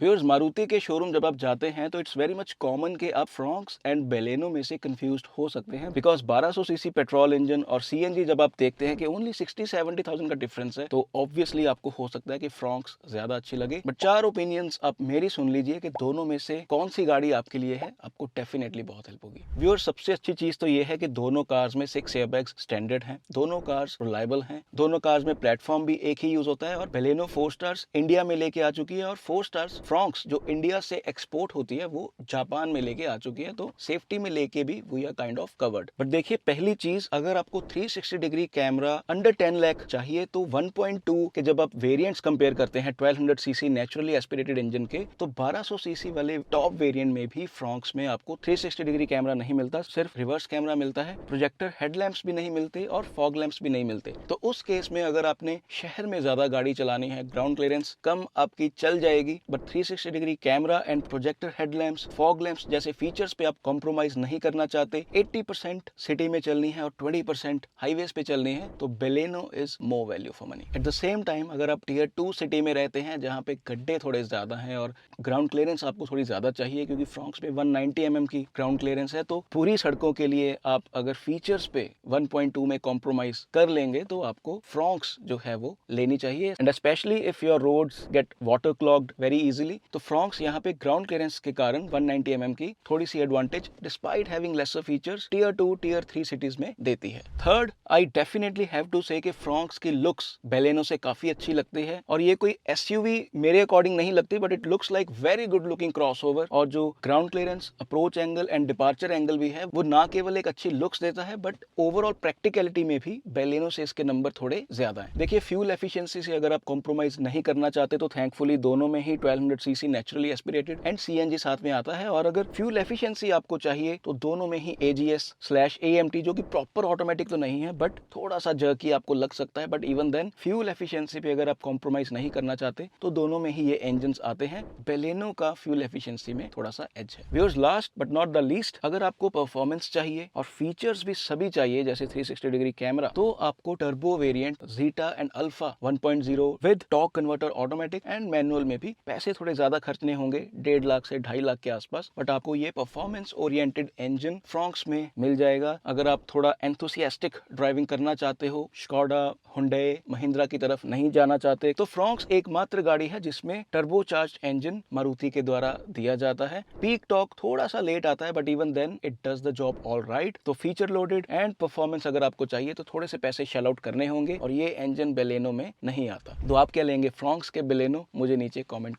Viewers, Maruti के showroom जब आप जाते हैं तो इट्स वेरी मच कॉमन कि आप फ्रॉन्क्स एंड बेलेनो में से कंफ्यूज्ड हो सकते हैं, बिकॉज 1200 सीसी पेट्रोल इंजन और सीएनजी जब आप देखते हैं कि ओनली 60-70,000 का डिफरेंस है, तो ऑब्वियसली आपको हो सकता है कि फ्रॉन्क्स ज्यादा अच्छी लगे। बट 4 ओपिनियंस आप मेरी सुन लीजिए कि दोनों में से कौन सी गाड़ी आपके लिए है, आपको डेफिनेटली बहुत हेल्प होगी। व्यूअर्स, सबसे अच्छी चीज तो ये है कि दोनों कार्स में 6 एयरबैग्स स्टैंडर्ड हैं, दोनों कार्स रिलायबल हैं, दोनों कार्स में प्लेटफॉर्म भी एक ही यूज होता है, और बेलेनो 4 स्टार्स इंडिया में लेके आ चुकी है और 4 स्टार्स फ्रॉन्क्स जो इंडिया से एक्सपोर्ट होती है वो जापान में लेके आ चुकी है। तो सेफ्टी में लेके भी we are kind of covered. But देखिए, पहली चीज, अगर आपको 360 डिग्री कैमरा अंडर 10 लाख चाहिए तो 1.2 के जब आप वेरिएंट्स कंपेयर करते हैं 1200 सीसी नेचुरली एस्पिरेटेड इंजन के, तो 1200 सीसी वाले टॉप वेरिएंट में भी फ्रॉन्क्स में आपको 360 डिग्री कैमरा नहीं मिलता, सिर्फ रिवर्स कैमरा मिलता है, प्रोजेक्टर हेडलैम्प्स भी नहीं मिलते और फॉग लैंप्स भी नहीं मिलते। तो उस केस में अगर आपने शहर में ज्यादा गाड़ी चलानी है, ग्राउंड क्लियरेंस कम आपकी चल जाएगी, but 360 degree camera and projector headlamps, fog lamps जैसे फीचर्स पे आप कॉम्प्रोमाइज नहीं करना चाहते, 80% सिटी में चलनी है और 20% हाईवेज पे चलनी है, तो Baleno is more value for money. At the same time, अगर आप टीयर 2 सिटी में रहते हैं जहां पे गड्ढे थोड़े ज्यादा हैं और ग्राउंड क्लियरेंस आपको थोड़ी ज्यादा चाहिए, क्योंकि फ्रॉन्क्स में 190 mm की ग्राउंड क्लियरेंस है, तो पूरी सड़कों के लिए आप अगर फीचर्स पे 1.2 में कॉम्प्रोमाइज कर लेंगे तो आपको फ्रॉन्क्स जो है वो लेनी चाहिए। And specially if your roads get water clogged very easily, तो फ्रॉन्क्स यहाँ पे ग्राउंड क्लियरेंस के कारण 190 mm की थोड़ी सी advantage despite having lesser features tier 2 tier 3 cities में देती है। Third, I definitely have to say कि फ्रॉन्क्स की लुक्स बेलेनो से काफी अच्छी लगती है, और ये कोई एसयूवी मेरे अकॉर्डिंग नहीं लगती, but it looks like very good looking crossover. और जो ground clearance, approach angle and departure angle भी है, वो ना केवल एक अच्छी लुक्स देता है, बट ओवरऑल प्रैक्टिकलिटी में भी बेलेनो से इसके नंबर थोड़े ज्यादा है। देखिए, फ्यूल एफिशिएंसी से अगर आप कॉम्प्रोमाइज नहीं करना चाहते तो थैंकफुली दोनों में ही 1200 CC naturally aspirated and CNG साथ में आता है, और अगर फ्यूल एफिशिएंसी आपको चाहिए तो दोनों में ही AGS/AMT, जो कि प्रॉपर ऑटोमेटिक तो नहीं है बट थोड़ा सा जर्की आपको लग सकता है, but even then fuel efficiency पे अगर आप कॉम्प्रोमाइज नहीं करना चाहते तो दोनों में ही ये इंजन्स आते हैं। बेलेनो का फ्यूल एफिशिएंसी में थोड़ा सा एज है। Viewers, last but not the least, अगर आपको परफॉर्मेंस चाहिए और फीचर्स भी सभी चाहिए जैसे 360 डिग्री कैमरा, तो आपको turbo variant zeta and alpha 1.0 with torque converter automatic and manual में भी पैसे थोड़े ज्यादा खर्चने होंगे, 1.5 लाख से 2.5 लाख के आसपास, बट आपको ये परफॉर्मेंस ओरिएंटेड इंजन फ्रॉन्क्स में मिल जाएगा। अगर आप थोड़ा एंथुसियास्टिक ड्राइविंग करना चाहते हो, स्कोडा, हुंडई, महिंद्रा की तरफ नहीं जाना चाहते, तो फ्रॉन्क्स एकमात्र गाड़ी है जिसमें टर्बोचार्ज्ड इंजन मारुति के द्वारा दिया जाता है। पीक टॉर्क थोड़ा सा लेट आता है, but even then it does the job all right. तो फीचर लोडेड एंड परफॉर्मेंस अगर आपको चाहिए तो थोड़े से पैसे शेल आउट करने होंगे, और ये इंजन बेलेनो में नहीं आता। तो आप क्या लेंगे, फ्रॉन्क्स के बेलेनो? मुझे नीचे कॉमेंट कर